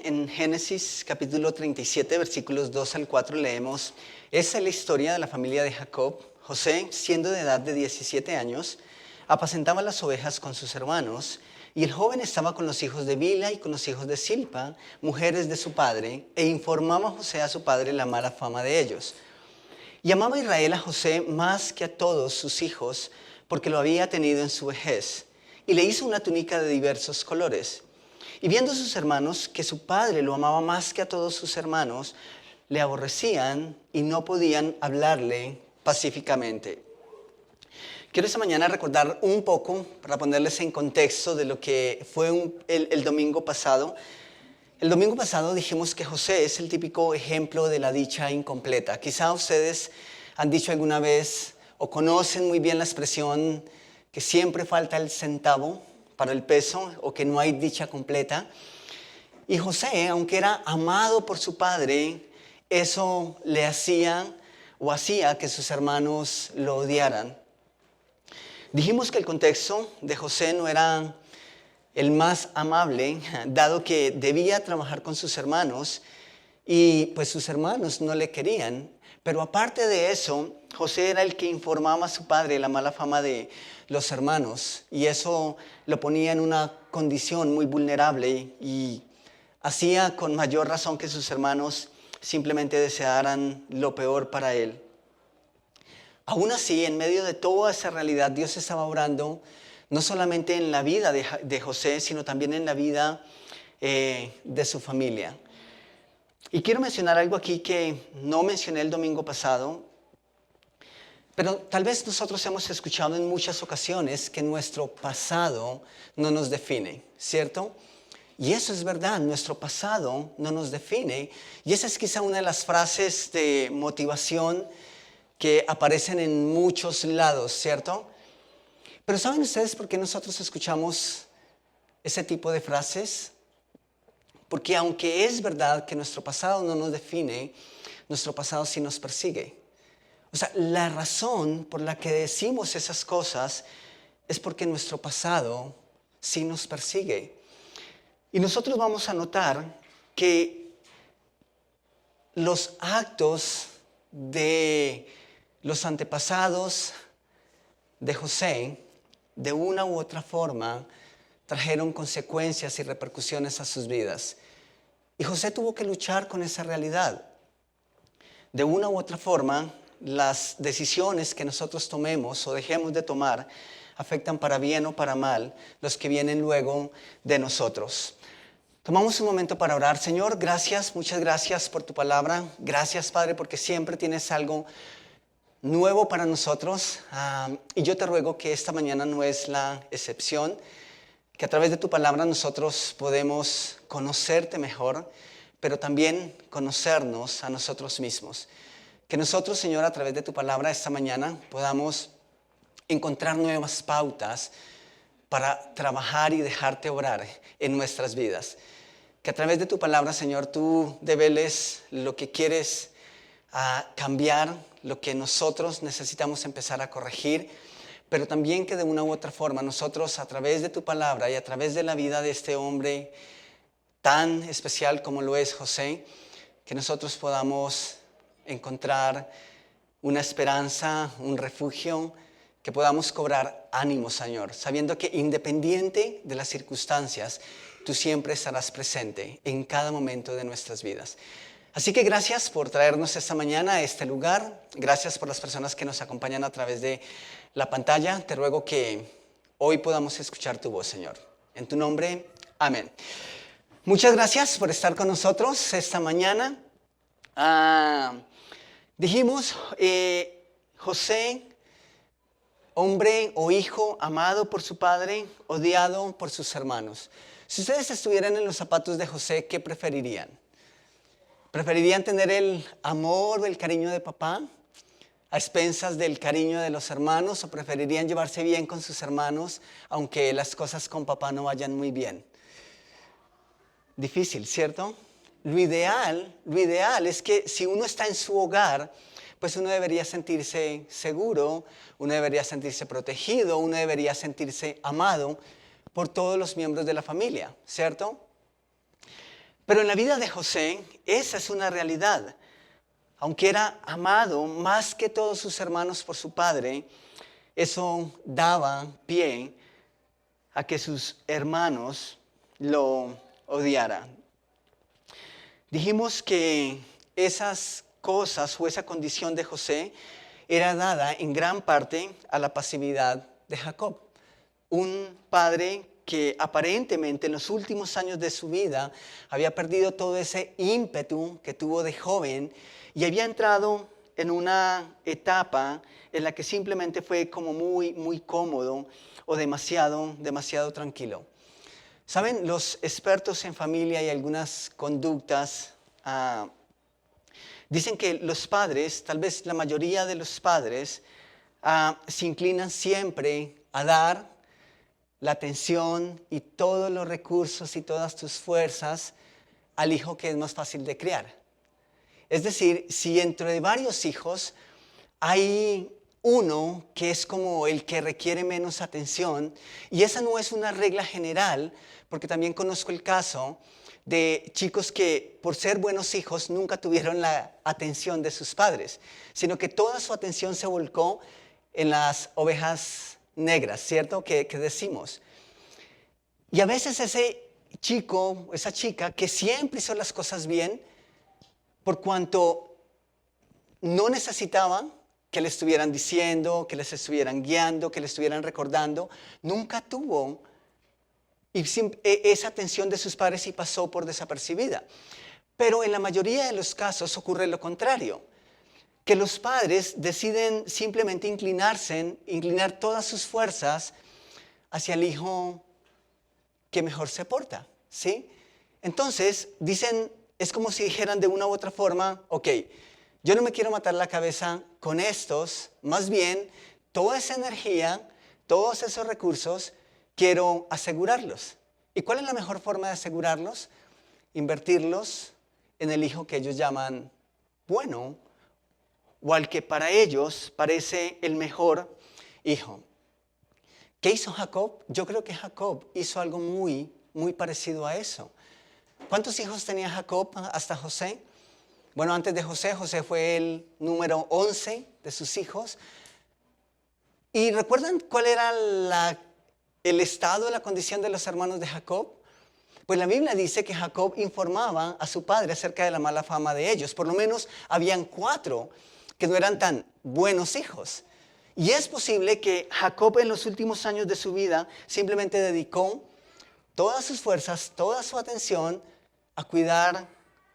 en Génesis capítulo 37, versículos 2 al 4 leemos: esa es la historia de la familia de Jacob. José, siendo de edad de 17 años, apacentaba las ovejas con sus hermanos, y el joven estaba con los hijos de Bila y con los hijos de Silpa, mujeres de su padre, e informaba José a su padre la mala fama de ellos. Y amaba Israel a José más que a todos sus hijos, porque lo había tenido en su vejez, y le hizo una túnica de diversos colores. Y viendo sus hermanos que su padre lo amaba más que a todos sus hermanos, le aborrecían y no podían hablarle pacíficamente. Quiero esta mañana recordar un poco, para ponerles en contexto de lo que fue el domingo pasado. El domingo pasado dijimos que José es el típico ejemplo de la dicha incompleta. Quizá ustedes han dicho alguna vez o conocen muy bien la expresión que siempre falta el centavo para el peso, o que no hay dicha completa. Y José, aunque era amado por su padre, eso le hacía que sus hermanos lo odiaran. Dijimos que el contexto de José no era el más amable, dado que debía trabajar con sus hermanos y pues sus hermanos no le querían. Pero aparte de eso, José era el que informaba a su padre la mala fama de los hermanos, y eso lo ponía en una condición muy vulnerable y hacía con mayor razón que sus hermanos simplemente desearan lo peor para él. Aún así, en medio de toda esa realidad, Dios estaba obrando no solamente en la vida de José, sino también en la vida de su familia. Y quiero mencionar algo aquí que no mencioné el domingo pasado, pero tal vez nosotros hemos escuchado en muchas ocasiones que nuestro pasado no nos define, ¿cierto? Y eso es verdad, nuestro pasado no nos define. Y esa es quizá una de las frases de motivación que aparecen en muchos lados, ¿cierto? Pero ¿saben ustedes por qué nosotros escuchamos ese tipo de frases? Porque aunque es verdad que nuestro pasado no nos define, nuestro pasado sí nos persigue. O sea, la razón por la que decimos esas cosas es porque nuestro pasado sí nos persigue. Y nosotros vamos a notar que los actos de los antepasados de José, de una u otra forma, trajeron consecuencias y repercusiones a sus vidas. Y José tuvo que luchar con esa realidad. De una u otra forma, las decisiones que nosotros tomemos o dejemos de tomar afectan para bien o para mal los que vienen luego de nosotros. Tomamos un momento para orar. Señor, gracias, muchas gracias por tu palabra. Gracias, Padre, porque siempre tienes algo nuevo para nosotros. Y yo te ruego que esta mañana no es la excepción, que a través de tu palabra nosotros podemos conocerte mejor, pero también conocernos a nosotros mismos. Que nosotros, Señor, a través de tu palabra esta mañana podamos encontrar nuevas pautas para trabajar y dejarte obrar en nuestras vidas. Que a través de tu palabra, Señor, tú develes lo que quieres cambiar, lo que nosotros necesitamos empezar a corregir, pero también que de una u otra forma nosotros, a través de tu palabra y a través de la vida de este hombre tan especial como lo es José, que nosotros podamos encontrar una esperanza, un refugio, que podamos cobrar ánimo, Señor, sabiendo que independiente de las circunstancias, tú siempre estarás presente en cada momento de nuestras vidas. Así que gracias por traernos esta mañana a este lugar. Gracias por las personas que nos acompañan a través de la pantalla. Te ruego que hoy podamos escuchar tu voz, Señor. En tu nombre, amén. Muchas gracias por estar con nosotros esta mañana. Dijimos, José, hombre o hijo amado por su padre, odiado por sus hermanos. Si ustedes estuvieran en los zapatos de José, ¿qué preferirían? ¿Preferirían tener el amor o el cariño de papá a expensas del cariño de los hermanos, o preferirían llevarse bien con sus hermanos aunque las cosas con papá no vayan muy bien? Difícil, ¿cierto? Lo ideal es que si uno está en su hogar, pues uno debería sentirse seguro, uno debería sentirse protegido, uno debería sentirse amado por todos los miembros de la familia, ¿cierto? Pero en la vida de José, esa es una realidad. Aunque era amado más que todos sus hermanos por su padre, eso daba pie a que sus hermanos lo odiaran. Dijimos que esas cosas o esa condición de José era dada en gran parte a la pasividad de Jacob. Un padre que aparentemente en los últimos años de su vida había perdido todo ese ímpetu que tuvo de joven y había entrado en una etapa en la que simplemente fue como muy cómodo o demasiado tranquilo. Saben, los expertos en familia y algunas conductas dicen que los padres, tal vez la mayoría de los padres, se inclinan siempre a dar la atención y todos los recursos y todas tus fuerzas al hijo que es más fácil de criar. Es decir, si entre varios hijos hay uno que es como el que requiere menos atención, y esa no es una regla general, porque también conozco el caso de chicos que por ser buenos hijos nunca tuvieron la atención de sus padres, sino que toda su atención se volcó en las ovejas negras, ¿cierto? Que decimos. Y a veces ese chico, esa chica que siempre hizo las cosas bien, por cuanto no necesitaban que le estuvieran diciendo, que les estuvieran guiando, que le estuvieran recordando, nunca tuvo esa atención de sus padres y pasó por desapercibida. Pero en la mayoría de los casos ocurre lo contrario, que los padres deciden simplemente inclinar todas sus fuerzas hacia el hijo que mejor se porta, ¿sí? Entonces, dicen, es como si dijeran de una u otra forma, ok, yo no me quiero matar la cabeza con estos, más bien, toda esa energía, todos esos recursos, quiero asegurarlos. ¿Y cuál es la mejor forma de asegurarlos? Invertirlos en el hijo que ellos llaman bueno, o al que para ellos parece el mejor hijo. ¿Qué hizo Jacob? Yo creo que Jacob hizo algo muy parecido a eso. ¿Cuántos hijos tenía Jacob hasta José? Bueno, antes de José, José fue el número 11 de sus hijos. ¿Y recuerdan cuál era el estado, la condición de los hermanos de Jacob? Pues la Biblia dice que Jacob informaba a su padre acerca de la mala fama de ellos. Por lo menos habían 4 que no eran tan buenos hijos. Y es posible que Jacob en los últimos años de su vida simplemente dedicó todas sus fuerzas, toda su atención a cuidar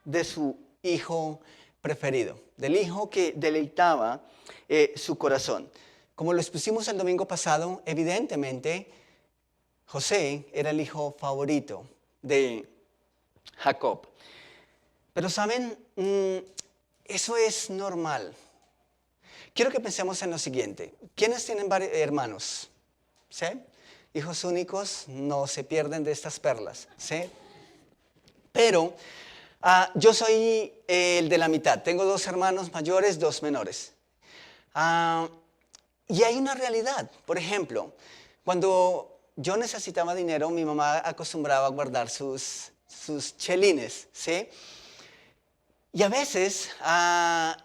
de su hijo preferido, del hijo que deleitaba su corazón. Como lo expusimos el domingo pasado, evidentemente José era el hijo favorito de Jacob. Pero saben, eso es normal. Quiero que pensemos en lo siguiente. ¿Quiénes tienen varios hermanos? ¿Sí? Hijos únicos no se pierden de estas perlas. ¿Sí? Pero yo soy el de la mitad. Tengo 2 hermanos mayores, 2 menores. Y hay una realidad. Por ejemplo, cuando yo necesitaba dinero, mi mamá acostumbraba a guardar sus chelines, ¿sí? Y a veces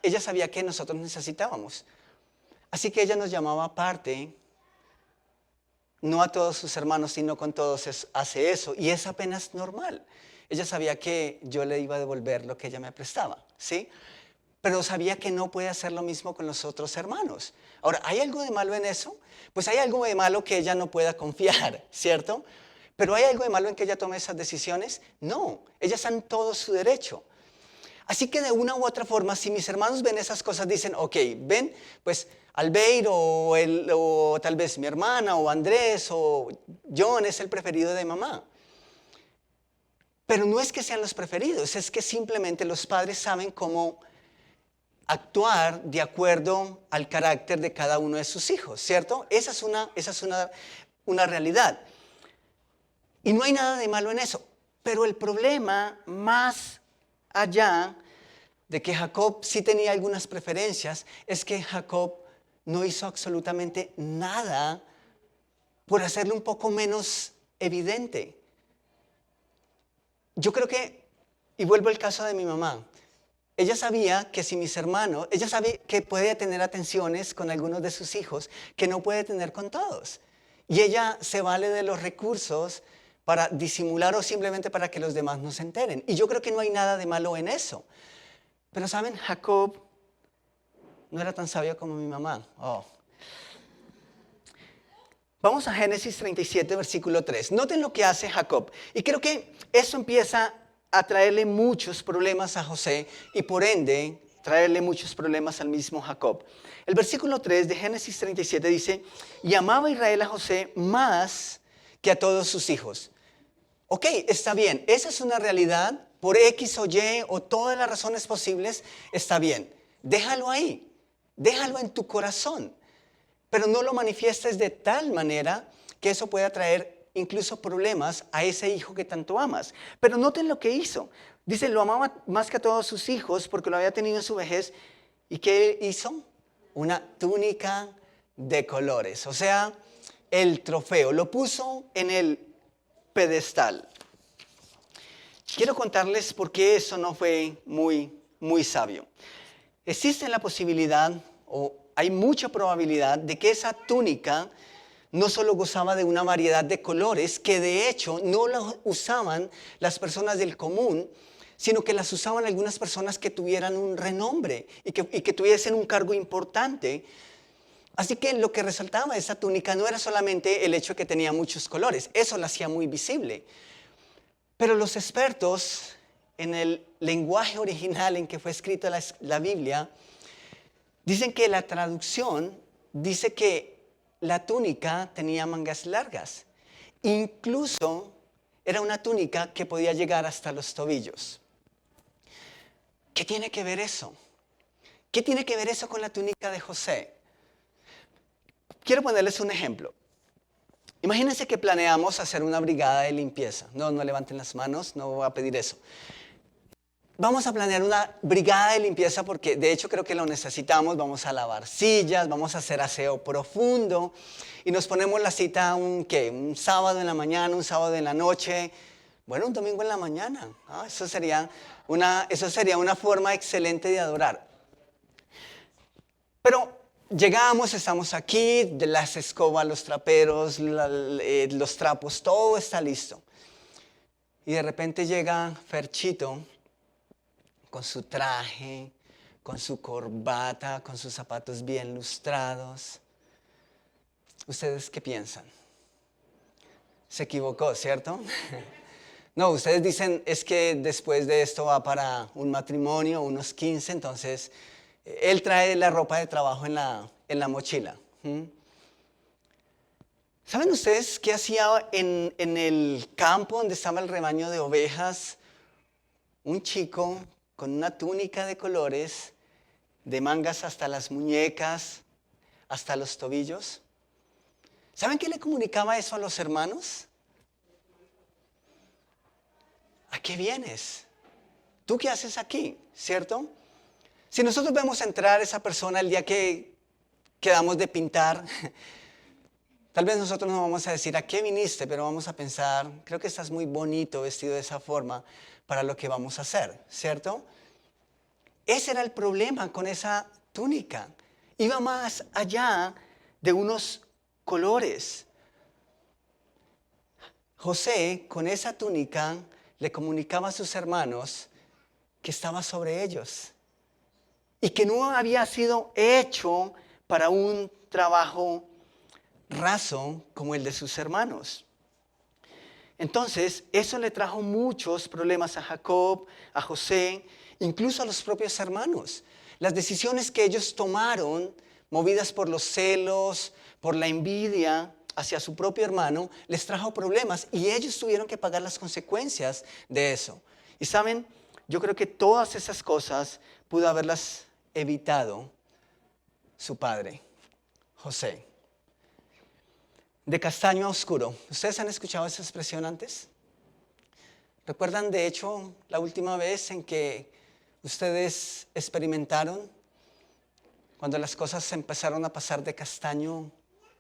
ella sabía que nosotros necesitábamos. Así que ella nos llamaba aparte, no a todos sus hermanos, sino con todos hace eso. Y es apenas normal. Ella sabía que yo le iba a devolver lo que ella me prestaba, ¿sí? Pero sabía que no puede hacer lo mismo con los otros hermanos. Ahora, ¿hay algo de malo en eso? Pues hay algo de malo que ella no pueda confiar, ¿cierto? Pero ¿hay algo de malo en que ella tome esas decisiones? No, ella está en todo su derecho. Así que de una u otra forma, si mis hermanos ven esas cosas, dicen, ok, ven, pues Albeir o tal vez mi hermana o Andrés o John es el preferido de mamá. Pero no es que sean los preferidos, es que simplemente los padres saben cómo actuar de acuerdo al carácter de cada uno de sus hijos, ¿cierto? Esa es una realidad. Y no hay nada de malo en eso. Pero el problema más allá de que Jacob sí tenía algunas preferencias es que Jacob no hizo absolutamente nada por hacerlo un poco menos evidente. Yo creo que Y vuelvo al caso de mi mamá. Ella sabía que si mis hermanos, ella sabe que puede tener atenciones con algunos de sus hijos que no puede tener con todos. Y ella se vale de los recursos para disimular o simplemente para que los demás no se enteren. Y yo creo que no hay nada de malo en eso. Pero saben, Jacob no era tan sabio como mi mamá. Vamos a Génesis 37, versículo 3. Noten lo que hace Jacob. Y creo que eso empieza a traerle muchos problemas a José y por ende traerle muchos problemas al mismo Jacob. El versículo 3 de Génesis 37 dice, y amaba Israel a José más que a todos sus hijos. Ok, está bien, esa es una realidad, por X o Y o todas las razones posibles, está bien. Déjalo ahí, déjalo en tu corazón, pero no lo manifiestes de tal manera que eso pueda traer incluso problemas a ese hijo que tanto amas. Pero noten lo que hizo. Dice, lo amaba más que a todos sus hijos porque lo había tenido en su vejez. ¿Y qué hizo? Una túnica de colores. O sea, el trofeo. Lo puso en el pedestal. Quiero contarles por qué eso no fue muy sabio. Existe la posibilidad, o hay mucha probabilidad, de que esa túnica no solo gozaba de una variedad de colores, que de hecho no la usaban las personas del común, sino que las usaban algunas personas que tuvieran un renombre y que tuviesen un cargo importante. Así que lo que resaltaba de esa túnica no era solamente el hecho de que tenía muchos colores, eso la hacía muy visible. Pero los expertos en el lenguaje original en que fue escrita la Biblia, dicen que la traducción dice que la túnica tenía mangas largas. Incluso era una túnica que podía llegar hasta los tobillos. ¿Qué tiene que ver eso? ¿Qué tiene que ver eso con la túnica de José? Quiero ponerles un ejemplo. Imagínense que planeamos hacer una brigada de limpieza. No levanten las manos, no voy a pedir eso. Vamos a planear una brigada de limpieza porque de hecho creo que lo necesitamos. Vamos a lavar sillas, vamos a hacer aseo profundo y nos ponemos la cita un sábado en la mañana, un sábado en la noche, bueno, un domingo en la mañana. Eso sería una forma excelente de adorar. Pero llegamos, estamos aquí, de las escobas, los traperos, los trapos, todo está listo. Y de repente llega Ferchito con su traje, con su corbata, con sus zapatos bien lustrados. ¿Ustedes qué piensan? Se equivocó, ¿cierto? No, ustedes dicen, es que después de esto va para un matrimonio, unos 15, entonces él trae la ropa de trabajo en la mochila. ¿Saben ustedes qué hacía en el campo donde estaba el rebaño de ovejas? Un chico con una túnica de colores, de mangas hasta las muñecas, hasta los tobillos. ¿Saben qué le comunicaba eso a los hermanos? ¿A qué vienes? ¿Tú qué haces aquí? ¿Cierto? Si nosotros vemos entrar a esa persona el día que quedamos de pintar, tal vez nosotros no vamos a decir, ¿a qué viniste? Pero vamos a pensar, creo que estás muy bonito vestido de esa forma para lo que vamos a hacer, ¿cierto? Ese era el problema con esa túnica. Iba más allá de unos colores. José, con esa túnica, le comunicaba a sus hermanos que estaba sobre ellos y que no había sido hecho para un trabajo raso como el de sus hermanos. Entonces, eso le trajo muchos problemas a Jacob, a José, incluso a los propios hermanos. Las decisiones que ellos tomaron, movidas por los celos, por la envidia hacia su propio hermano, les trajo problemas y ellos tuvieron que pagar las consecuencias de eso. Y saben, yo creo que todas esas cosas pudo haberlas evitado su padre, José. De castaño a oscuro. ¿Ustedes han escuchado esa expresión antes? ¿Recuerdan de hecho la última vez en que ustedes experimentaron cuando las cosas empezaron a pasar de castaño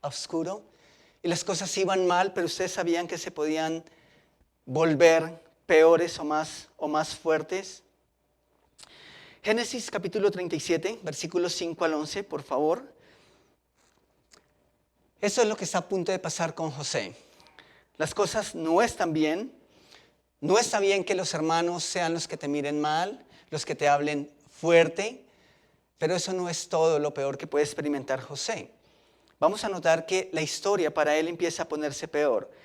a oscuro y las cosas iban mal, pero ustedes sabían que se podían volver peores o más fuertes. Génesis capítulo 37, versículos 5 al 11, por favor. Eso es lo que está a punto de pasar con José. Las cosas no están bien. No está bien que los hermanos sean los que te miren mal, los que te hablen fuerte, pero eso no es todo lo peor que puede experimentar José. Vamos a notar que la historia para él empieza a ponerse peor.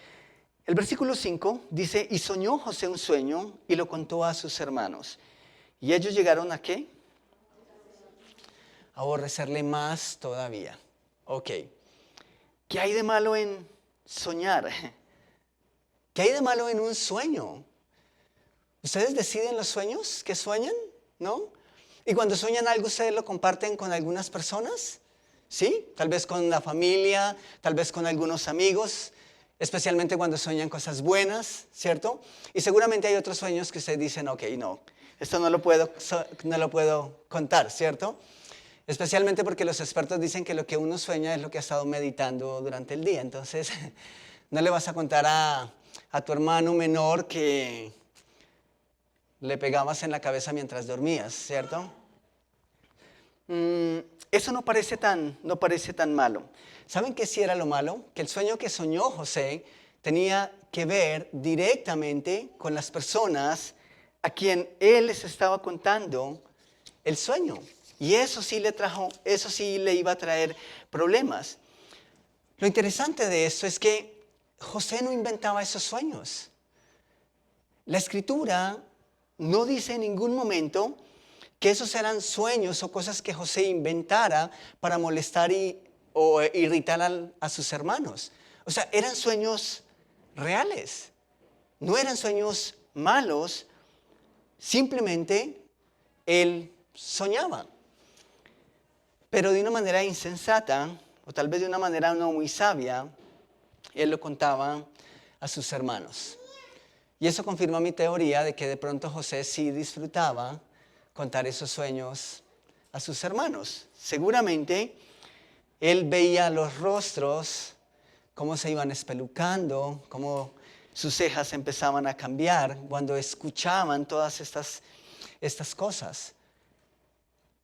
El versículo 5 dice, y soñó José un sueño y lo contó a sus hermanos. ¿Y ellos llegaron a qué? A aborrecerle más todavía. Ok. ¿Qué hay de malo en soñar? ¿Qué hay de malo en un sueño? ¿Ustedes deciden los sueños que sueñan? ¿No? Y cuando sueñan algo, ¿ustedes lo comparten con algunas personas? ¿Sí? Tal vez con la familia, tal vez con algunos amigos, especialmente cuando sueñan cosas buenas, ¿cierto? Y seguramente hay otros sueños que ustedes dicen, ok, no, esto no lo puedo contar, ¿cierto? Especialmente porque los expertos dicen que lo que uno sueña es lo que ha estado meditando durante el día. Entonces, no le vas a contar a tu hermano menor que le pegabas en la cabeza mientras dormías, ¿cierto? Eso no parece tan malo. ¿Saben qué sí era lo malo? Que el sueño que soñó José tenía que ver directamente con las personas a quien él les estaba contando el sueño. Y eso sí le iba a traer problemas. Lo interesante de esto es que José no inventaba esos sueños. La Escritura no dice en ningún momento que esos eran sueños o cosas que José inventara para molestar o irritar a sus hermanos. O sea, eran sueños reales. No eran sueños malos, simplemente él soñaba. Pero de una manera insensata, o tal vez de una manera no muy sabia, él lo contaba a sus hermanos. Y eso confirma mi teoría de que de pronto José sí disfrutaba contar esos sueños a sus hermanos. Seguramente él veía los rostros, cómo se iban espelucando, cómo sus cejas empezaban a cambiar cuando escuchaban todas estas cosas.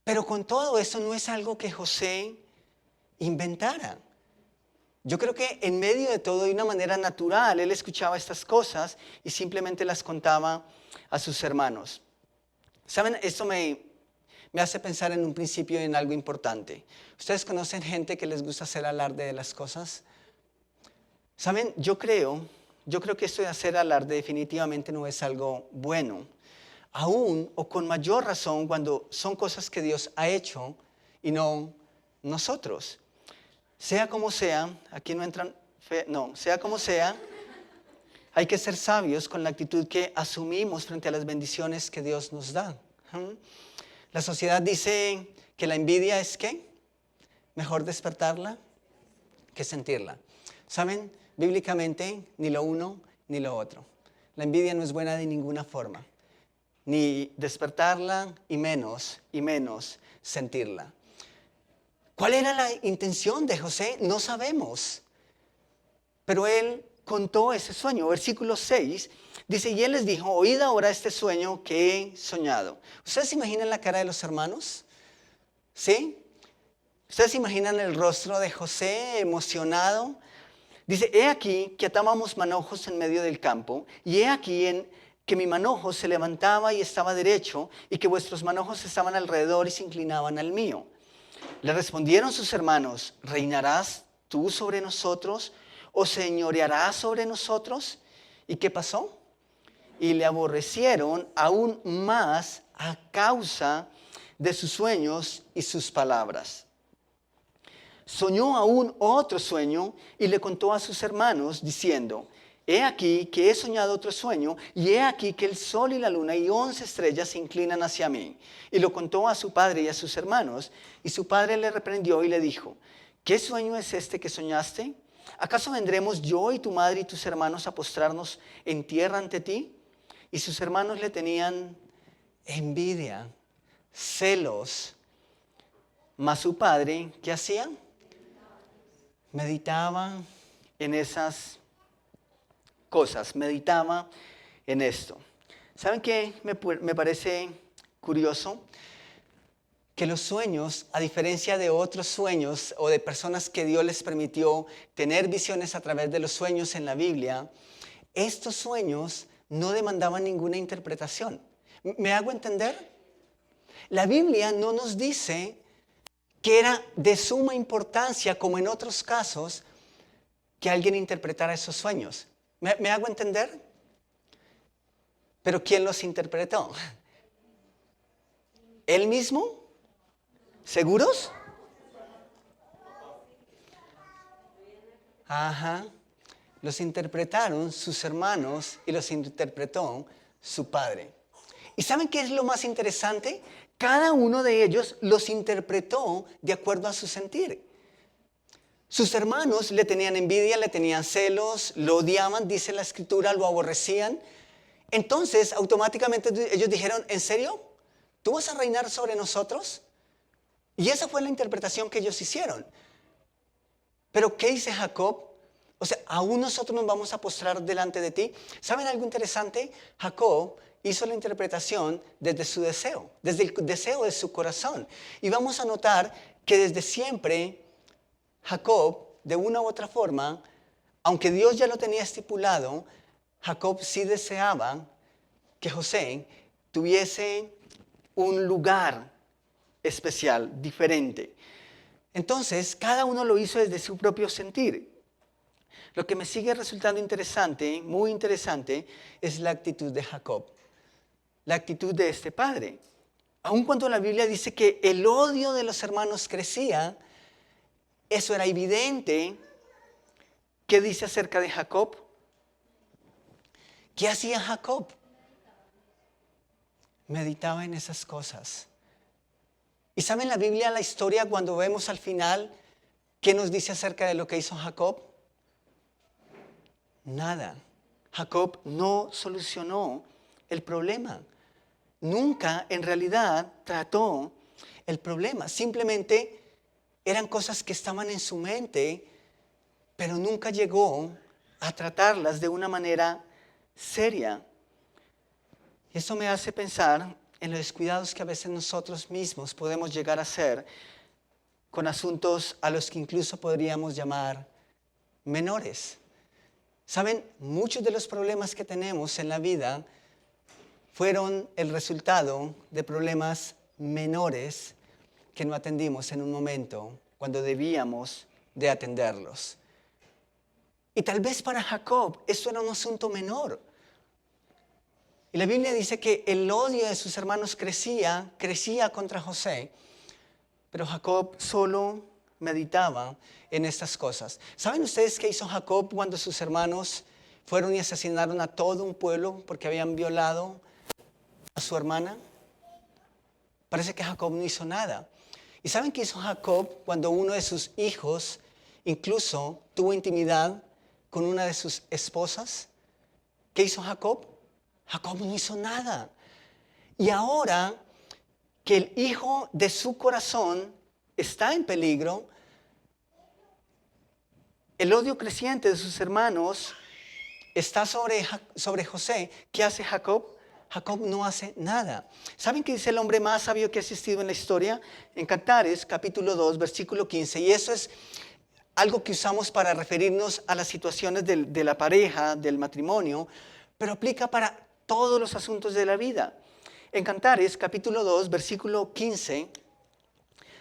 Pero con todo eso no es algo que José inventara. Yo creo que en medio de todo, de una manera natural, él escuchaba estas cosas y simplemente las contaba a sus hermanos. ¿Saben? Esto me hace pensar en un principio en algo importante. ¿Ustedes conocen gente que les gusta hacer alarde de las cosas? ¿Saben? Yo creo que esto de hacer alarde definitivamente no es algo bueno. Aún o con mayor razón cuando son cosas que Dios ha hecho y no nosotros. Sea como sea, aquí no entran fe, no, sea como sea, hay que ser sabios con la actitud que asumimos frente a las bendiciones que Dios nos da. La sociedad dice que la envidia es ¿qué? Mejor despertarla que sentirla. ¿Saben? Bíblicamente, ni lo uno ni lo otro. La envidia no es buena de ninguna forma. Ni despertarla y menos sentirla. ¿Cuál era la intención de José? No sabemos. Pero él contó ese sueño. Versículo 6 dice, y él les dijo, oíd ahora este sueño que he soñado. ¿Ustedes se imaginan la cara de los hermanos? ¿Sí? ¿Ustedes se imaginan el rostro de José emocionado? Dice, he aquí que atábamos manojos en medio del campo, y he aquí que mi manojo se levantaba y estaba derecho, y que vuestros manojos estaban alrededor y se inclinaban al mío. Le respondieron sus hermanos, ¿reinarás tú sobre nosotros o señorearás sobre nosotros? ¿Y qué pasó? Y le aborrecieron aún más a causa de sus sueños y sus palabras. Soñó aún otro sueño y le contó a sus hermanos diciendo, he aquí que he soñado otro sueño y he aquí que el sol y la luna y 11 estrellas se inclinan hacia mí. Y lo contó a su padre y a sus hermanos. Y su padre le reprendió y le dijo, ¿qué sueño es este que soñaste? ¿Acaso vendremos yo y tu madre y tus hermanos a postrarnos en tierra ante ti? Y sus hermanos le tenían envidia, celos. Mas su padre, ¿qué hacía? Meditaba en esas cosas, meditaba en esto. ¿Saben qué me parece curioso? Que los sueños, a diferencia de otros sueños o de personas que Dios les permitió tener visiones a través de los sueños en la Biblia, estos sueños no demandaban ninguna interpretación. ¿Me hago entender? La Biblia no nos dice que era de suma importancia, como en otros casos, que alguien interpretara esos sueños. ¿Me hago entender? Pero ¿quién los interpretó? ¿Él mismo? ¿Seguros? Ajá. Los interpretaron sus hermanos y los interpretó su padre. ¿Y saben qué es lo más interesante? Cada uno de ellos los interpretó de acuerdo a su sentir. Sus hermanos le tenían envidia, le tenían celos, lo odiaban, dice la escritura, lo aborrecían. Entonces, automáticamente ellos dijeron, ¿en serio? ¿Tú vas a reinar sobre nosotros? Y esa fue la interpretación que ellos hicieron. Pero ¿qué dice Jacob? O sea, aún nosotros nos vamos a postrar delante de ti. ¿Saben algo interesante? Jacob hizo la interpretación desde su deseo, desde el deseo de su corazón. Y vamos a notar que desde siempre Jacob, de una u otra forma, aunque Dios ya lo tenía estipulado, Jacob sí deseaba que José tuviese un lugar especial, diferente. Entonces, cada uno lo hizo desde su propio sentir. Lo que me sigue resultando interesante, muy interesante, es la actitud de Jacob, la actitud de este padre. Aun cuando la Biblia dice que el odio de los hermanos crecía, eso era evidente. ¿Qué dice acerca de Jacob? ¿Qué hacía Jacob? Meditaba en esas cosas. ¿Y saben la Biblia, la historia, cuando vemos al final, qué nos dice acerca de lo que hizo Jacob? Nada. Jacob no solucionó el problema. Nunca en realidad trató el problema. Simplemente eran cosas que estaban en su mente, pero nunca llegó a tratarlas de una manera seria. Y eso me hace pensar en los descuidados que a veces nosotros mismos podemos llegar a hacer con asuntos a los que incluso podríamos llamar menores. Saben, muchos de los problemas que tenemos en la vida fueron el resultado de problemas menores que no atendimos en un momento cuando debíamos de atenderlos. Y tal vez para Jacob eso era un asunto menor. Y la Biblia dice que el odio de sus hermanos crecía contra José, pero Jacob solo meditaba en estas cosas. ¿Saben ustedes qué hizo Jacob cuando sus hermanos fueron y asesinaron a todo un pueblo porque habían violado a su hermana? Parece que Jacob no hizo nada. ¿Y saben qué hizo Jacob cuando uno de sus hijos incluso tuvo intimidad con una de sus esposas? ¿Qué hizo Jacob? Jacob no hizo nada. Y ahora que el hijo de su corazón está en peligro, el odio creciente de sus hermanos está sobre José. ¿Qué hace Jacob? Jacob no hace nada. ¿Saben qué dice el hombre más sabio que ha existido en la historia? En Cantares, capítulo 2, versículo 15. Y eso es algo que usamos para referirnos a las situaciones de la pareja, del matrimonio, pero aplica para todos los asuntos de la vida. En Cantares, capítulo 2, versículo 15,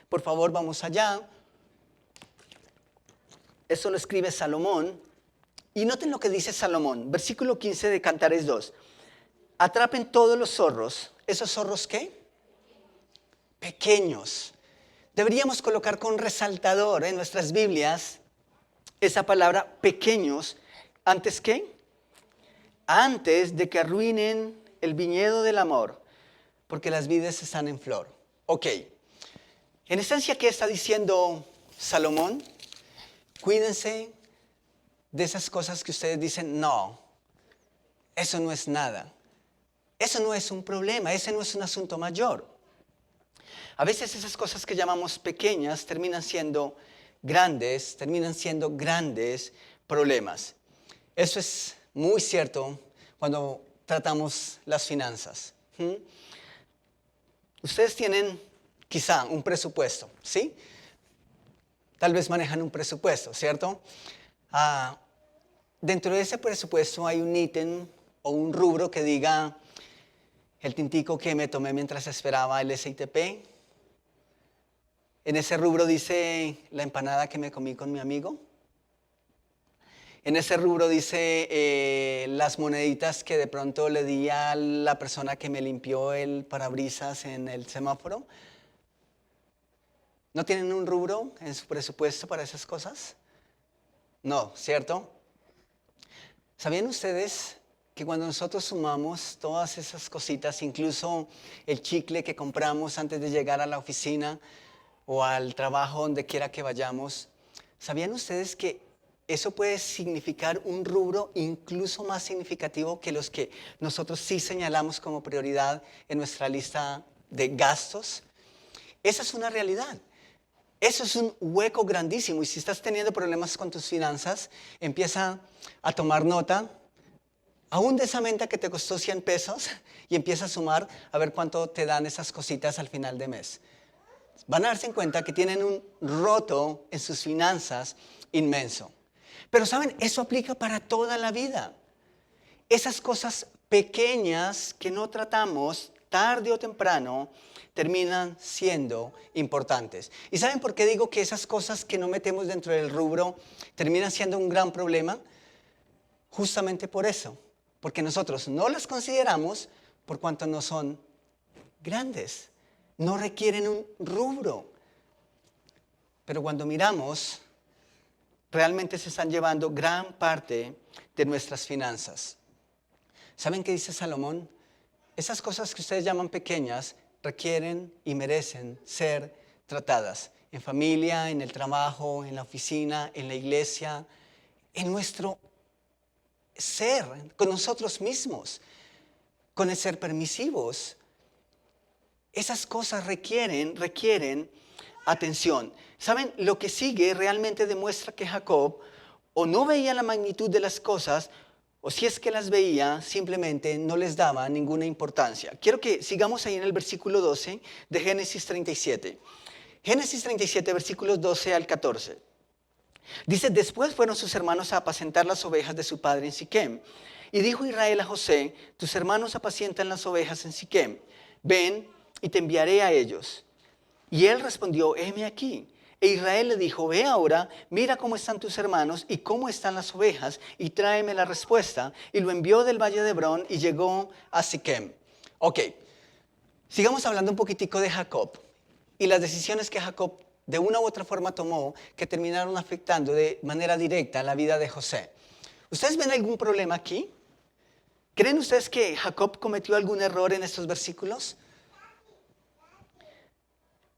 por favor, vamos allá. Eso lo escribe Salomón. Y noten lo que dice Salomón, versículo 15 de Cantares 2. Atrapen todos los zorros. ¿Esos zorros qué? Pequeños. Deberíamos colocar con resaltador en nuestras Biblias esa palabra pequeños. ¿Antes qué? Antes de que arruinen el viñedo del amor, porque las vides están en flor. Ok. En esencia, ¿qué está diciendo Salomón? Cuídense de esas cosas que ustedes dicen, no, eso no es nada. Eso no es un problema, ese no es un asunto mayor. A veces esas cosas que llamamos pequeñas terminan siendo grandes problemas. Eso es muy cierto cuando tratamos las finanzas? Ustedes tienen quizá un presupuesto, ¿sí? Tal vez manejan un presupuesto, ¿cierto? Dentro de ese presupuesto hay un ítem o un rubro que diga el tintico que me tomé mientras esperaba el SITP. En ese rubro dice la empanada que me comí con mi amigo. En ese rubro dice las moneditas que de pronto le di a la persona que me limpió el parabrisas en el semáforo. ¿No tienen un rubro en su presupuesto para esas cosas? No, ¿cierto? ¿Sabían ustedes que cuando nosotros sumamos todas esas cositas, incluso el chicle que compramos antes de llegar a la oficina o al trabajo, donde quiera que vayamos, ¿sabían ustedes que eso puede significar un rubro incluso más significativo que los que nosotros sí señalamos como prioridad en nuestra lista de gastos? Esa es una realidad. Eso es un hueco grandísimo y si estás teniendo problemas con tus finanzas, empieza a tomar nota, aún de esa menta que te costó 100 pesos y empieza a sumar a ver cuánto te dan esas cositas al final de mes. Van a darse cuenta que tienen un roto en sus finanzas inmenso. Pero saben, eso aplica para toda la vida. Esas cosas pequeñas que no tratamos, tarde o temprano, terminan siendo importantes. ¿Y saben por qué digo que esas cosas que no metemos dentro del rubro terminan siendo un gran problema? Justamente por eso, porque nosotros no las consideramos por cuanto no son grandes, no requieren un rubro. Pero cuando miramos, realmente se están llevando gran parte de nuestras finanzas. ¿Saben qué dice Salomón? Esas cosas que ustedes llaman pequeñas requieren y merecen ser tratadas en familia, en el trabajo, en la oficina, en la iglesia, en nuestro ser, con nosotros mismos, con el ser permisivos. Esas cosas requieren atención. ¿Saben? Lo que sigue realmente demuestra que Jacob o no veía la magnitud de las cosas, o si es que las veía, simplemente no les daba ninguna importancia. Quiero que sigamos ahí en el versículo 12 de Génesis 37. Génesis 37, versículos 12 al 14. Dice, después fueron sus hermanos a apacentar las ovejas de su padre en Siquem. Y dijo Israel a José, tus hermanos apacientan las ovejas en Siquem. Ven y te enviaré a ellos. Y él respondió, heme aquí. E Israel le dijo, ve ahora, mira cómo están tus hermanos y cómo están las ovejas, y tráeme la respuesta. Y lo envió del valle de Hebrón y llegó a Siquem. Ok, sigamos hablando un poquitico de Jacob y las decisiones que Jacob de una u otra forma tomó que terminaron afectando de manera directa la vida de José. ¿Ustedes ven algún problema aquí? ¿Creen ustedes que Jacob cometió algún error en estos versículos?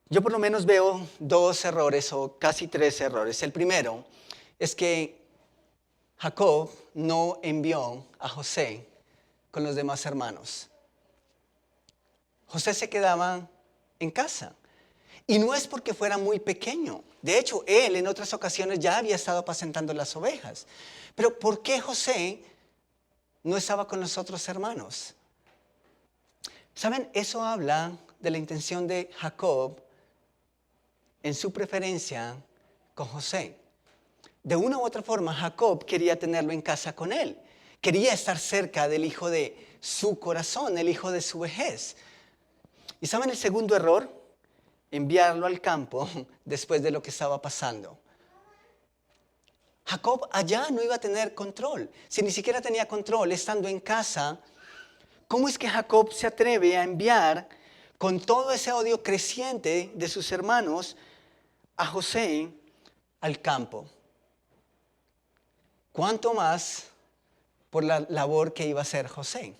Yo por lo menos veo 2 errores o casi 3 errores. El primero es que Jacob no envió a José con los demás hermanos. José se quedaba en casa. Y no es porque fuera muy pequeño. De hecho, él en otras ocasiones ya había estado apacentando las ovejas. Pero ¿por qué José no estaba con los otros hermanos? ¿Saben? Eso habla de la intención de Jacob en su preferencia con José. De una u otra forma, Jacob quería tenerlo en casa con él. Quería estar cerca del hijo de su corazón, el hijo de su vejez. ¿Y saben el segundo error? Enviarlo al campo después de lo que estaba pasando. Jacob allá no iba a tener control. Si ni siquiera tenía control estando en casa, ¿cómo es que Jacob se atreve a enviar con todo ese odio creciente de sus hermanos a José al campo? ¿Cuánto más por la labor que iba a hacer José?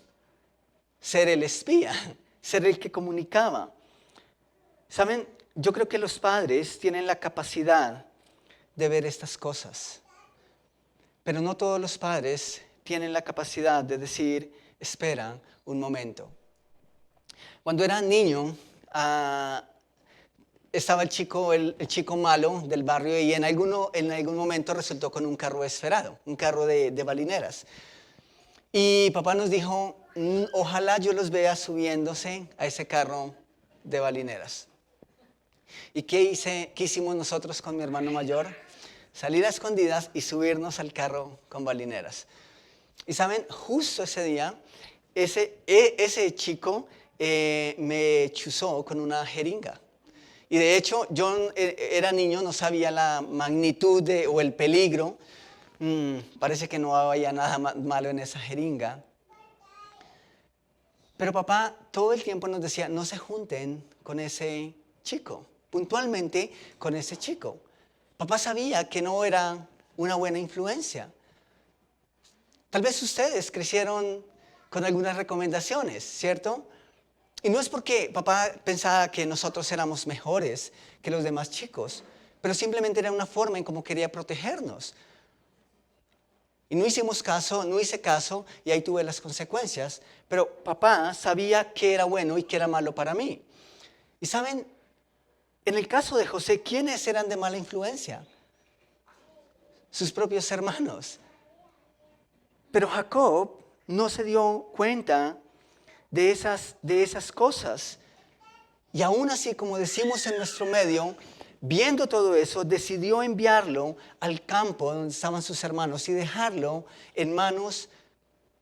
Ser el espía, ser el que comunicaba. ¿Saben? Yo creo que los padres tienen la capacidad de ver estas cosas. Pero no todos los padres tienen la capacidad de decir, espera un momento. Cuando era niño, estaba el chico malo del barrio y en algún momento resultó con un carro esferado, un carro de balineras. Y papá nos dijo, Ojalá yo los vea subiéndose a ese carro de balineras. ¿Y qué hicimos nosotros con mi hermano mayor? Salir a escondidas y subirnos al carro con balineras. Y saben, justo ese día, ese chico me chuzó con una jeringa. Y de hecho, yo era niño, no sabía la magnitud o el peligro. Parece que no había nada malo en esa jeringa. Pero papá todo el tiempo nos decía, no se junten con ese chico, puntualmente con ese chico. Papá sabía que no era una buena influencia. Tal vez ustedes crecieron con algunas recomendaciones, ¿cierto? Y no es porque papá pensaba que nosotros éramos mejores que los demás chicos, pero simplemente era una forma en cómo quería protegernos. Y no hicimos caso, no hice caso y ahí tuve las consecuencias. Pero papá sabía qué era bueno y qué era malo para mí. Y saben, en el caso de José, ¿quiénes eran de mala influencia? Sus propios hermanos. Pero Jacob no se dio cuenta de esas cosas. Y aún así, como decimos en nuestro medio, viendo todo eso, decidió enviarlo al campo donde estaban sus hermanos y dejarlo en manos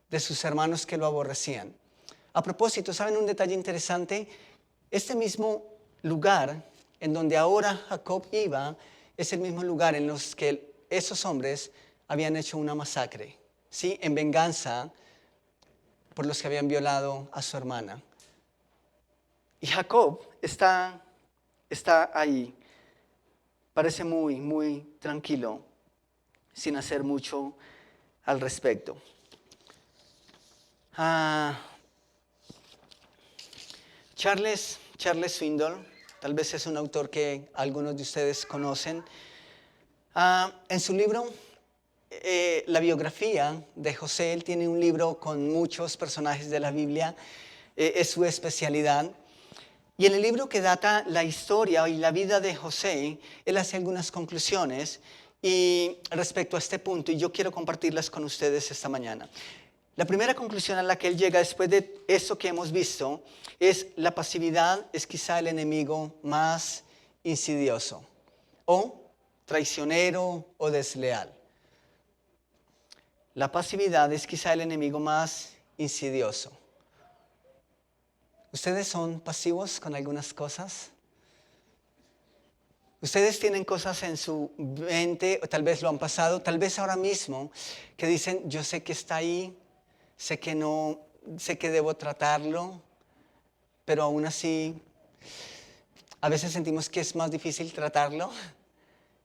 de sus hermanos que lo aborrecían. A propósito, ¿saben un detalle interesante? Este mismo lugar en donde ahora Jacob iba es el mismo lugar en los que esos hombres habían hecho una masacre, ¿sí? En venganza por los que habían violado a su hermana. Y Jacob está ahí, parece muy, muy tranquilo, sin hacer mucho al respecto. Charles Swindoll, tal vez es un autor que algunos de ustedes conocen. En su libro, la biografía de José, él tiene un libro con muchos personajes de la Biblia, es su especialidad. Y en el libro que data la historia y la vida de José, él hace algunas conclusiones respecto a este punto, y yo quiero compartirlas con ustedes esta mañana. La primera conclusión a la que él llega después de eso que hemos visto es: la pasividad es quizá el enemigo más insidioso, o traicionero o desleal. La pasividad es quizá el enemigo más insidioso. ¿Ustedes son pasivos con algunas cosas? Ustedes tienen cosas en su mente, o tal vez lo han pasado, tal vez ahora mismo, que dicen, yo sé que está ahí, sé que no, sé que debo tratarlo, pero aún así, a veces sentimos que es más difícil tratarlo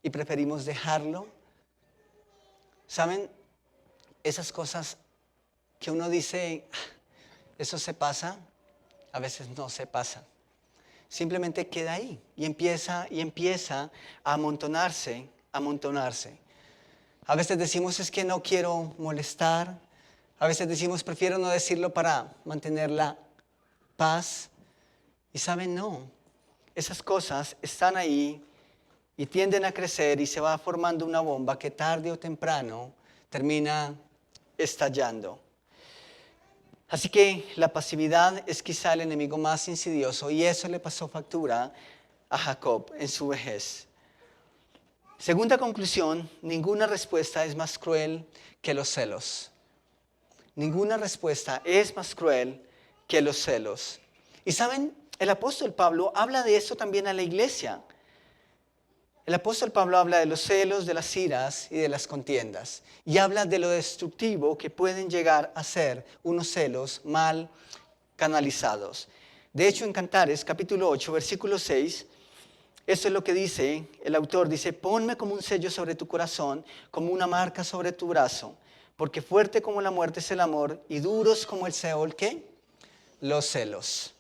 y preferimos dejarlo. ¿Saben? Esas cosas que uno dice, eso se pasa, a veces no se pasa. Simplemente queda ahí y empieza a amontonarse. A veces decimos, es que no quiero molestar. A veces decimos, prefiero no decirlo para mantener la paz. Y saben, no. Esas cosas están ahí y tienden a crecer y se va formando una bomba que tarde o temprano termina estallando. Así que la pasividad es quizá el enemigo más insidioso, y eso le pasó factura a Jacob en su vejez. Segunda conclusión: ninguna respuesta es más cruel que los celos. Ninguna respuesta es más cruel que los celos. Y saben, el apóstol Pablo habla de eso también a la iglesia. El apóstol Pablo habla de los celos, de las iras y de las contiendas. Y habla de lo destructivo que pueden llegar a ser unos celos mal canalizados. De hecho, en Cantares, capítulo 8, versículo 6, eso es lo que dice, el autor dice: ponme como un sello sobre tu corazón, como una marca sobre tu brazo, porque fuerte como la muerte es el amor y duros como el Seol, ¿qué? Los celos.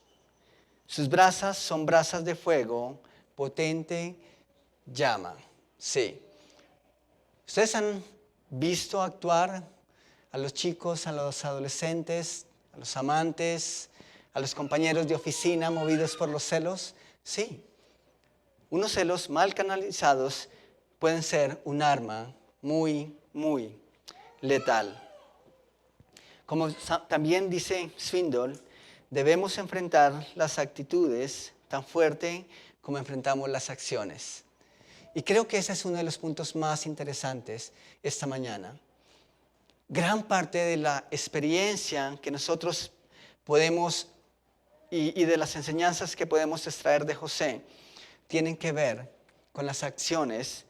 Sus brasas son brasas de fuego, potente llama. Sí. ¿Ustedes han visto actuar a los chicos, a los adolescentes, a los amantes, a los compañeros de oficina movidos por los celos? Sí. Unos celos mal canalizados pueden ser un arma muy, muy letal. Como también dice Swindoll, debemos enfrentar las actitudes tan fuerte como enfrentamos las acciones. Y creo que ese es uno de los puntos más interesantes esta mañana. Gran parte de la experiencia que nosotros podemos y de las enseñanzas que podemos extraer de José tienen que ver con las acciones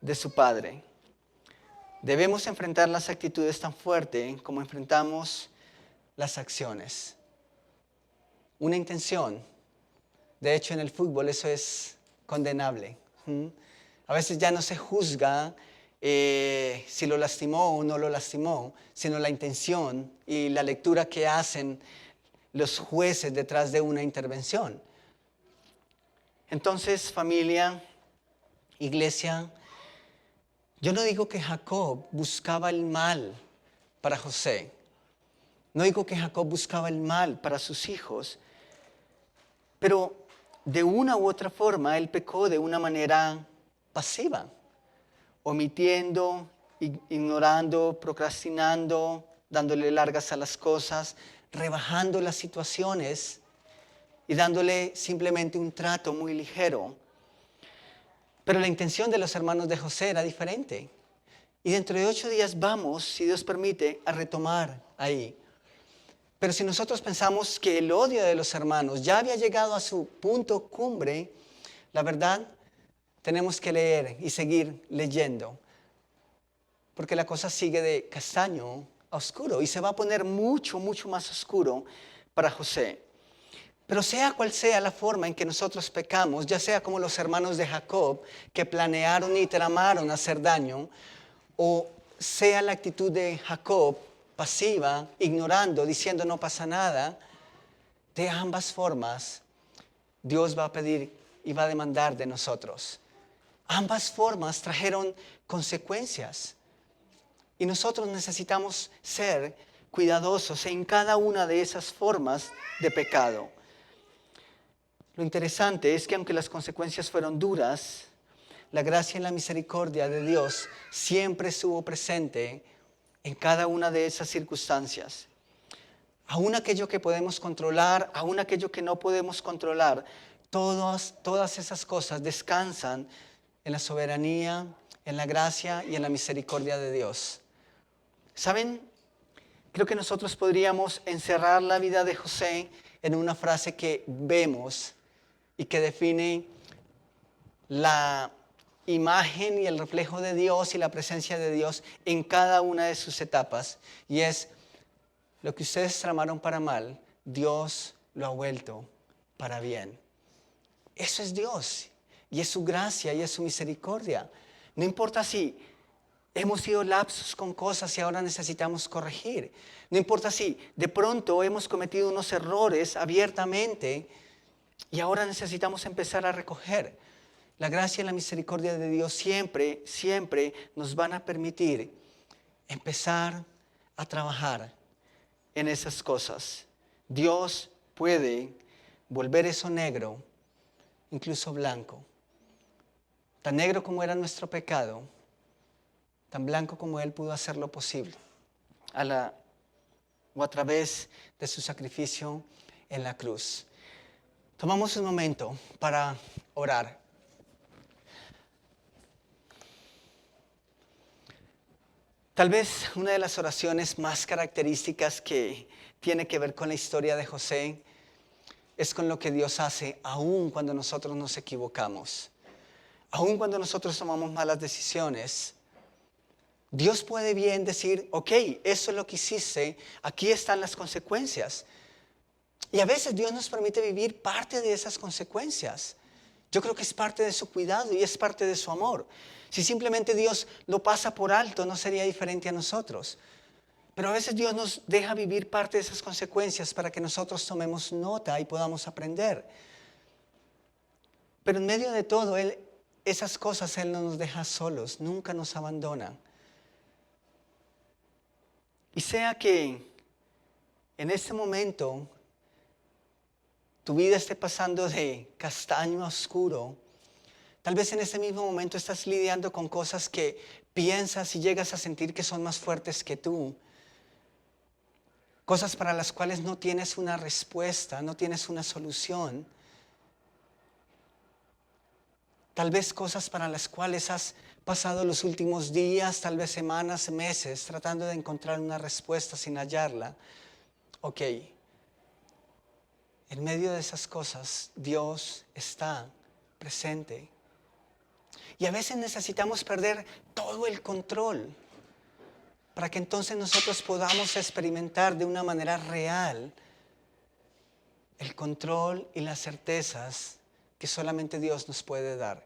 de su padre. Debemos enfrentar las actitudes tan fuerte como enfrentamos las acciones. Una intención. De hecho, en el fútbol eso es condenable. A veces ya no se juzga si lo lastimó o no lo lastimó, sino la intención y la lectura que hacen los jueces detrás de una intervención. Entonces, familia, iglesia, yo no digo que Jacob buscaba el mal para José. No digo que Jacob buscaba el mal para sus hijos, pero de una u otra forma él pecó de una manera pasiva, omitiendo, ignorando, procrastinando, dándole largas a las cosas, rebajando las situaciones y dándole simplemente un trato muy ligero. Pero la intención de los hermanos de José era diferente. Y dentro de 8 días vamos, si Dios permite, a retomar ahí. Pero si nosotros pensamos que el odio de los hermanos ya había llegado a su punto cumbre, la verdad, tenemos que leer y seguir leyendo. Porque la cosa sigue de castaño a oscuro y se va a poner mucho, mucho más oscuro para José. Pero sea cual sea la forma en que nosotros pecamos, ya sea como los hermanos de Jacob que planearon y tramaron hacer daño, o sea la actitud de Jacob pasiva, ignorando, diciendo no pasa nada, de ambas formas Dios va a pedir y va a demandar de nosotros. Ambas formas trajeron consecuencias y nosotros necesitamos ser cuidadosos en cada una de esas formas de pecado. Lo interesante es que aunque las consecuencias fueron duras, la gracia y la misericordia de Dios siempre estuvo presente en cada una de esas circunstancias. Aún aquello que podemos controlar, aún aquello que no podemos controlar, todas esas cosas descansan en la soberanía, en la gracia y en la misericordia de Dios. ¿Saben? Creo que nosotros podríamos encerrar la vida de José en una frase que vemos y que define la imagen y el reflejo de Dios y la presencia de Dios en cada una de sus etapas. Y es, lo que ustedes tramaron para mal, Dios lo ha vuelto para bien. Eso es Dios, y es su gracia, y es su misericordia. No importa si hemos sido lapsos con cosas y ahora necesitamos corregir. No importa si de pronto hemos cometido unos errores abiertamente y ahora necesitamos empezar a recoger. La gracia y la misericordia de Dios siempre, siempre nos van a permitir empezar a trabajar en esas cosas. Dios puede volver eso negro, incluso blanco. Tan negro como era nuestro pecado, tan blanco como Él pudo hacerlo posible o a través de su sacrificio en la cruz. Tomamos un momento para orar. Tal vez una de las oraciones más características que tiene que ver con la historia de José es con lo que Dios hace aún cuando nosotros nos equivocamos. Aún cuando nosotros tomamos malas decisiones, Dios puede bien decir, ok, eso es lo que hiciste, aquí están las consecuencias. Y a veces Dios nos permite vivir parte de esas consecuencias. Yo creo que es parte de su cuidado y es parte de su amor. Si simplemente Dios lo pasa por alto, no sería diferente a nosotros. Pero a veces Dios nos deja vivir parte de esas consecuencias para que nosotros tomemos nota y podamos aprender. Pero en medio de todo, esas cosas Él no nos deja solos, nunca nos abandona. Y sea que en este momento tu vida esté pasando de castaño a oscuro, tal vez en ese mismo momento estás lidiando con cosas que piensas y llegas a sentir que son más fuertes que tú. cosas para las cuales no tienes una respuesta, no tienes una solución. Tal vez cosas para las cuales has pasado los últimos días, tal vez semanas, meses, tratando de encontrar una respuesta sin hallarla. Ok, en medio de esas cosas, Dios está presente. Y a veces necesitamos perder todo el control para que entonces nosotros podamos experimentar de una manera real el control y las certezas que solamente Dios nos puede dar.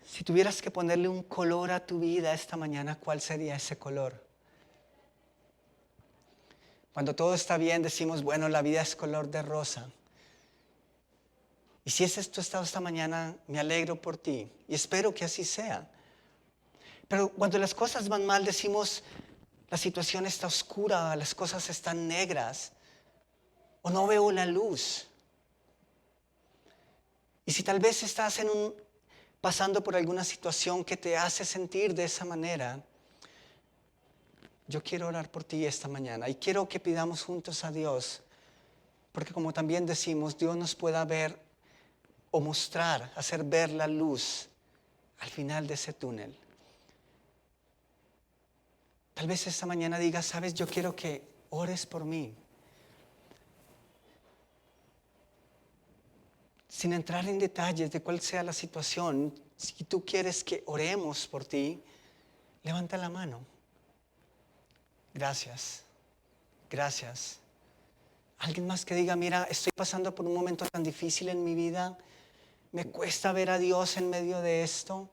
Si tuvieras que ponerle un color a tu vida esta mañana, ¿cuál sería ese color? Cuando todo está bien decimos, bueno, la vida es color de rosa. Y si ese es tu estado esta mañana, me alegro por ti y espero que así sea. Pero cuando las cosas van mal decimos, la situación está oscura, las cosas están negras o no veo la luz. Y si tal vez estás pasando por alguna situación que te hace sentir de esa manera, yo quiero orar por ti esta mañana y quiero que pidamos juntos a Dios, porque como también decimos, Dios nos pueda ver o mostrar, hacer ver la luz al final de ese túnel. Tal vez esta mañana digas, sabes, yo quiero que ores por mí. Sin entrar en detalles de cuál sea la situación, si tú quieres que oremos por ti, levanta la mano. Gracias, gracias. Alguien más que diga, mira, estoy pasando por un momento tan difícil en mi vida, me cuesta ver a Dios en medio de esto.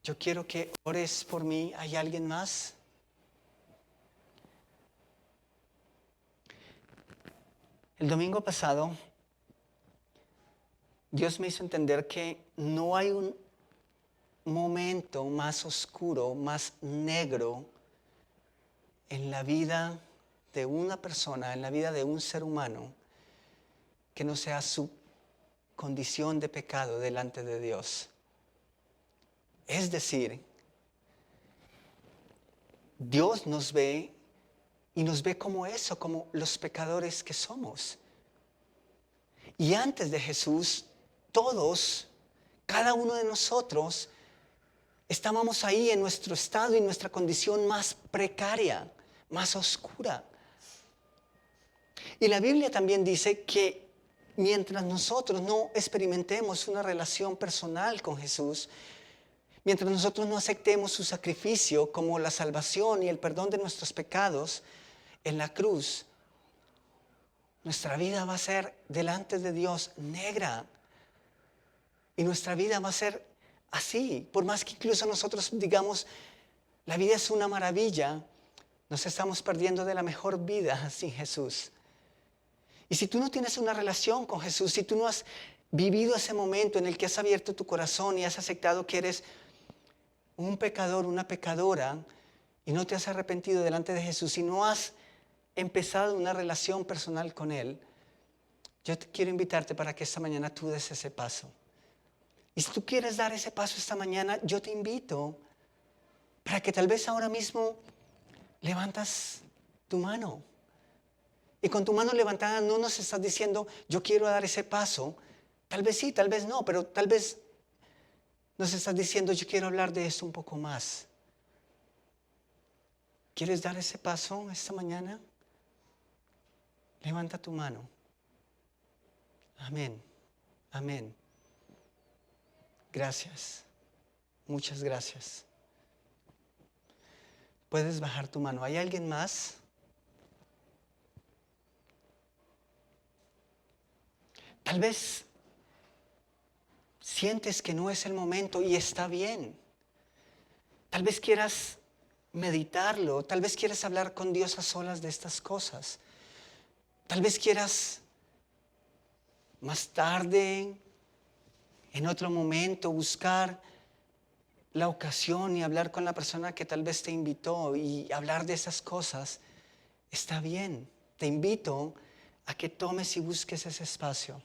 Yo quiero que ores por mí. ¿Hay alguien más? El domingo pasado, Dios me hizo entender que no hay un momento más oscuro, más negro en la vida de una persona, en la vida de un ser humano, que no sea su condición de pecado delante de Dios. Es decir, Dios nos ve y nos ve como eso, como los pecadores que somos. Y antes de Jesús, todos, cada uno de nosotros, estábamos ahí en nuestro estado y nuestra condición más precaria, más oscura. Y la Biblia también dice que mientras nosotros no experimentemos una relación personal con Jesús, mientras nosotros no aceptemos su sacrificio como la salvación y el perdón de nuestros pecados en la cruz, nuestra vida va a ser delante de Dios negra. Y nuestra vida va a ser así. Por más que incluso nosotros digamos, la vida es una maravilla, nos estamos perdiendo de la mejor vida sin Jesús. Y si tú no tienes una relación con Jesús, si tú no has vivido ese momento en el que has abierto tu corazón y has aceptado que eres un pecador, una pecadora, y no te has arrepentido delante de Jesús, si no has empezado una relación personal con Él, yo quiero invitarte para que esta mañana tú des ese paso. Y si tú quieres dar ese paso esta mañana, yo te invito para que tal vez ahora mismo levantas tu mano. Y con tu mano levantada no nos estás diciendo, yo quiero dar ese paso. Tal vez sí, tal vez no, pero tal vez nos estás diciendo, yo quiero hablar de esto un poco más. ¿Quieres dar ese paso esta mañana? Levanta tu mano. Amén. Amén. Gracias. Muchas gracias. Puedes bajar tu mano. ¿Hay alguien más? Tal vez sientes que no es el momento y está bien. Tal vez quieras meditarlo. Tal vez quieras hablar con Dios a solas de estas cosas. Tal vez quieras más tarde, en otro momento, buscar la ocasión y hablar con la persona que tal vez te invitó y hablar de esas cosas. Está bien. Te invito a que tomes y busques ese espacio.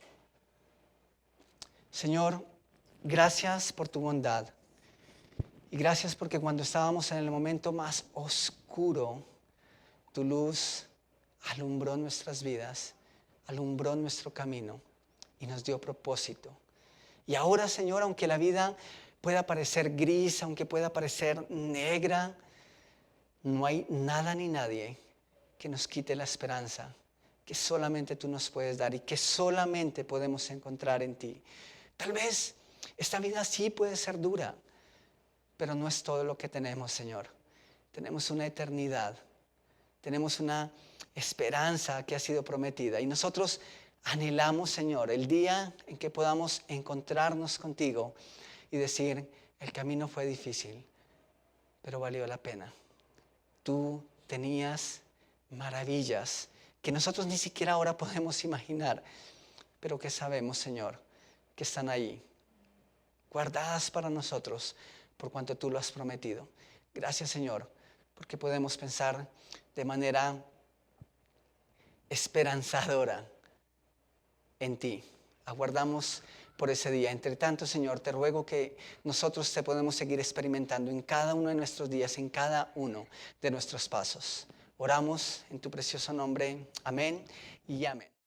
Señor, gracias por tu bondad. Y gracias porque cuando estábamos en el momento más oscuro, tu luz alumbró nuestras vidas, alumbró nuestro camino y nos dio propósito. Y ahora, Señor, aunque la vida pueda parecer gris, aunque pueda parecer negra, no hay nada ni nadie que nos quite la esperanza que solamente tú nos puedes dar y que solamente podemos encontrar en ti. Tal vez esta vida sí puede ser dura, pero no es todo lo que tenemos, Señor. Tenemos una eternidad, tenemos una esperanza que ha sido prometida y nosotros anhelamos, Señor, el día en que podamos encontrarnos contigo y decir, el camino fue difícil, pero valió la pena. Tú tenías maravillas que nosotros ni siquiera ahora podemos imaginar, pero que sabemos, Señor, que están ahí, guardadas para nosotros, por cuanto tú lo has prometido. Gracias, Señor, porque podemos pensar de manera esperanzadora en ti. Aguardamos por ese día. Entre tanto, Señor, te ruego que nosotros te podemos seguir experimentando en cada uno de nuestros días, en cada uno de nuestros pasos. Oramos en tu precioso nombre. Amén y amén.